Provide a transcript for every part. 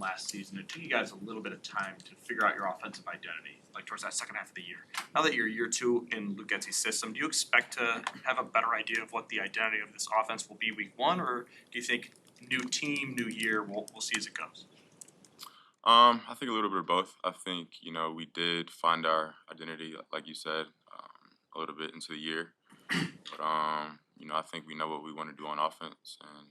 last season, it took you guys a little bit of time to figure out your offensive identity, like towards that second half of the year. Now that you're year two in Luke Getsy's system, do you expect to have a better idea of what the identity of this offense will be week one, or do you think new team, new year, we'll see as it goes? I think a little bit of both. I think, we did find our identity, like you said, a little bit into the year. But, I think we know what we want to do on offense and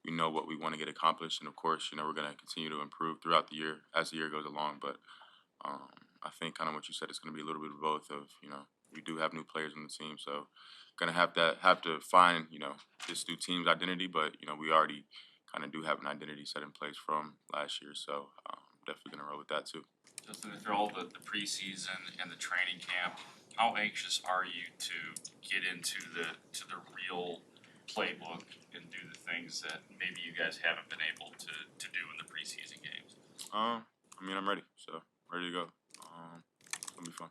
we know what we want to get accomplished. And of course, we're going to continue to improve throughout the year as the year goes along. But I think kind of what you said is going to be a little bit of both of, we do have new players on the team. So going to have to find, this new team's identity. But, we already kind of do have an identity set in place from last year. So definitely going to roll with that too. Justin, after all the preseason and the training camp, how anxious are you to get into the real playbook and do the things that maybe you guys haven't been able to do in the preseason games? I'm ready. So ready to go. It's gonna be fun.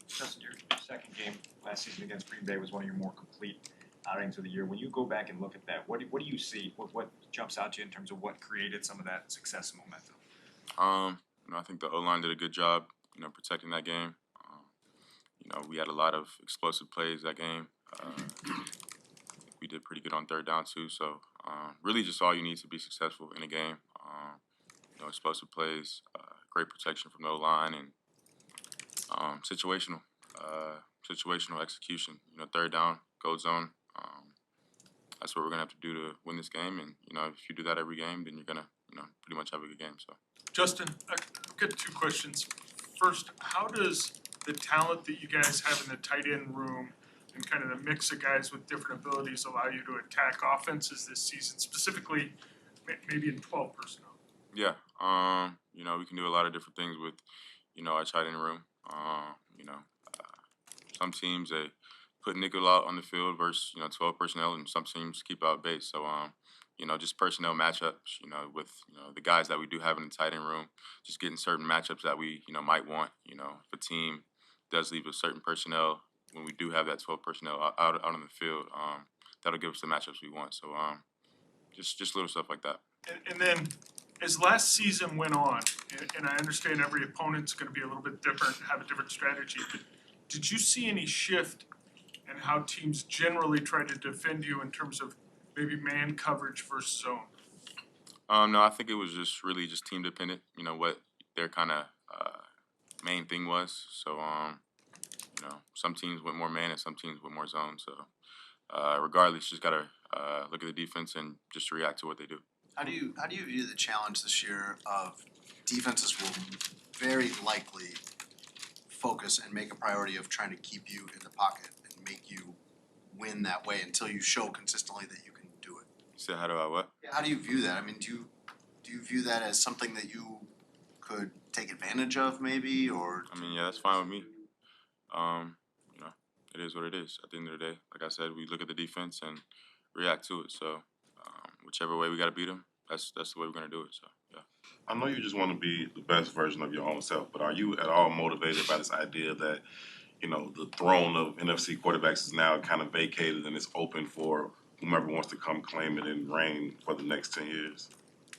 Justin, your second game last season against Green Bay was one of your more complete outings of the year. When you go back and look at that, what do you see? What jumps out to you in terms of what created some of that success and momentum? I think the O-line did a good job, protecting that game. We had a lot of explosive plays that game. We did pretty good on third down too. So really just all you need to be successful in a game. Explosive plays, great protection from the O-line, and situational execution. Third down, go zone. That's what we're gonna have to do to win this game. And if you do that every game, then you're gonna pretty much have a good game. So Justin, I've got two questions. First, how does the talent that you guys have in the tight end room and kind of the mix of guys with different abilities allow you to attack offenses this season, specifically maybe in 12 personnel? Yeah, we can do a lot of different things with our tight end room. Some teams they put nickel out on the field versus 12 personnel, and some teams keep out base. So just personnel matchups. With the guys that we do have in the tight end room, just getting certain matchups that we might want. If a team does leave a certain personnel when we do have that 12 personnel out on the field, that'll give us the matchups we want. So just little stuff like that. And then as last season went on, and I understand every opponent's going to be a little bit different, have a different strategy, but did you see any shift in how teams generally try to defend you in terms of maybe man coverage versus zone? No, I think it was just really just team dependent. What their kind of main thing was. So some teams went more man and some teams went more zone. So regardless, just gotta look at the defense and just react to what they do. How do you view the challenge this year of defenses will very likely focus and make a priority of trying to keep you in the pocket and make you win that way until you show consistently that you can do it? So how do I what? How do you view that? I mean, do you view that as something that you could take advantage of maybe, or? Yeah, that's fine with me. It is what it is. At the end of the day, like I said, we look at the defense and react to it. So whichever way we got to beat them, that's the way we're gonna do it. So yeah. I know you just want to be the best version of your own self, but are you at all motivated by this idea that, the throne of NFC quarterbacks is now kind of vacated and it's open for whomever wants to come claim it and reign for the next 10 years?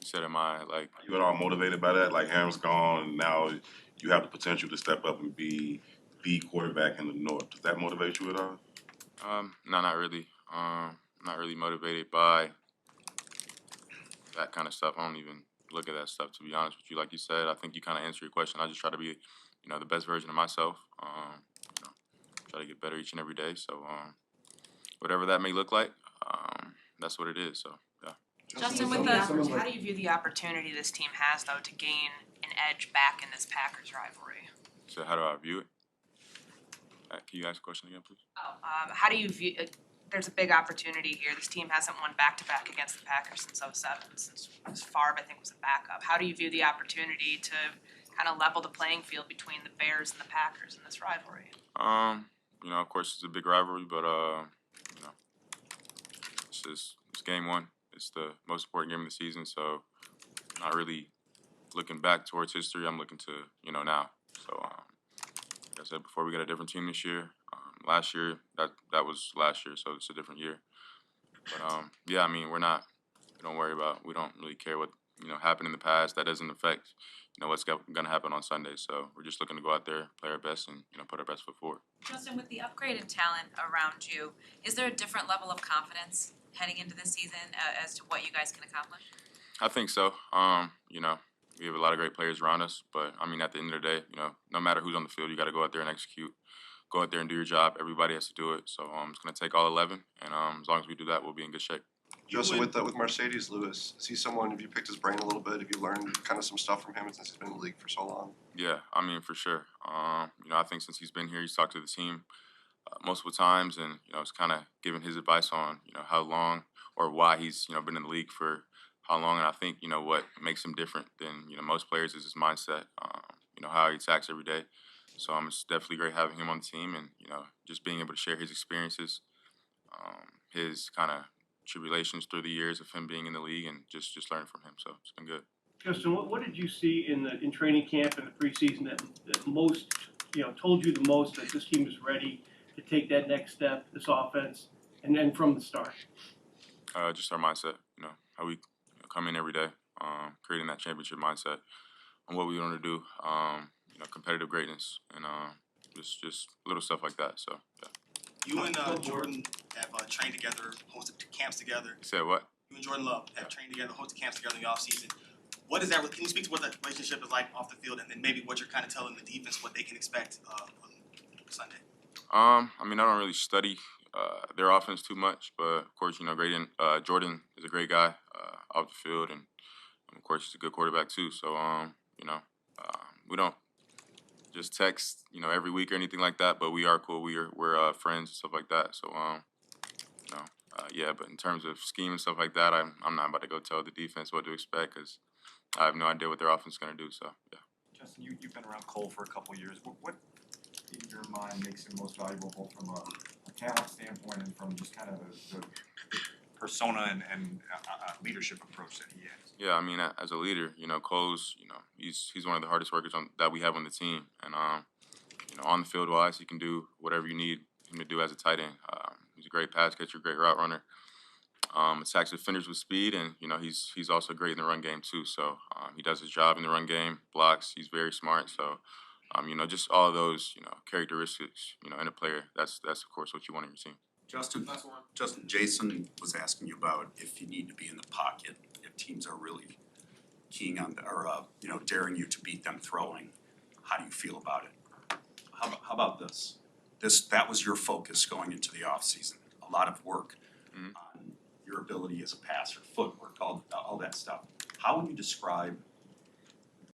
You said, am I like? Are you at all motivated by that? Like Ham's gone and now you have the potential to step up and be the quarterback in the North. Does that motivate you at all? No, not really. Not really motivated by that kind of stuff. I don't even look at that stuff, to be honest with you. Like you said, I think you kind of answered your question. I just try to be, the best version of myself. Try to get better each and every day. So whatever that may look like, that's what it is. So yeah. Justin, how do you view the opportunity this team has, though, to gain an edge back in this Packers rivalry? So how do I view it? Can you ask the question again, please? How do you view? There's a big opportunity here. This team hasn't won back-to-back against the Packers since '07, since Favre, I think, was a backup. How do you view the opportunity to kind of level the playing field between the Bears and the Packers in this rivalry? Of course, it's a big rivalry, but it's game one. It's the most important game of the season, so not really looking back towards history. I'm looking to now. So like I said before, we got a different team this year. Last year, that was last year, so it's a different year. But we don't worry about. We don't really care what happened in the past, that doesn't affect what's gonna happen on Sunday. So we're just looking to go out there, play our best, and put our best foot forward. Justin, with the upgraded talent around you, is there a different level of confidence heading into this season as to what you guys can accomplish? I think so. We have a lot of great players around us, but I mean, at the end of the day, no matter who's on the field, you got to go out there and execute. Go out there and do your job. Everybody has to do it. So it's going to take all 11, and as long as we do that, we'll be in good shape. Justin, with Mercedes Lewis, is he someone, have you picked his brain a little bit? Have you learned kind of some stuff from him since he's been in the league for so long? Yeah, I mean, for sure. I think since he's been here, he's talked to the team multiple times, and it's kind of given his advice on how long or why he's been in the league for how long. And I think what makes him different than most players is his mindset. How he attacks every day. So it's definitely great having him on the team, and just being able to share his experiences, his kind of tribulations through the years of him being in the league, and just learning from him. So it's been good. Justin, what did you see in training camp and the preseason that most told you the most that this team is ready to take that next step, this offense, and then from the start? Just our mindset. How we come in every day, creating that championship mindset, and what we want to do. Competitive greatness, and just little stuff like that. So yeah. You and Jordan have trained together, hosted camps together. You said what? You and Jordan Love have trained together, hosted camps together in the offseason. What is that? Can you speak to what that relationship is like off the field, and then maybe what you're kind of telling the defense, what they can expect on Sunday? I mean, I don't really study their offense too much, but of course, Jordan is a great guy off the field, and of course, he's a good quarterback too. So, we don't just text, every week or anything like that, but we are cool. We're friends and stuff like that. So, yeah. But in terms of scheme and stuff like that, I'm not about to go tell the defense what to expect because I have no idea what their offense is going to do. So, yeah. Justin, you've been around Cole for a couple of years. What in your mind makes him most valuable, both from a talent standpoint and from just kind of the persona and leadership approach that he has? Yeah, I mean, as a leader, Cole's, he's one of the hardest workers that we have on the team, and on the field wise, he can do whatever you need him to do as a tight end. He's a great pass catcher, great route runner. Attacks defenders with speed, and he's also great in the run game too. So he does his job in the run game, blocks. He's very smart. So just all of those characteristics in a player. That's of course what you want in your team. Justin, Jason was asking you about if you need to be in the pocket, if teams are really keying on daring you to beat them throwing. How do you feel about it? How about this? That was your focus going into the offseason. A lot of work on your ability as a passer, footwork, all that stuff. How would you describe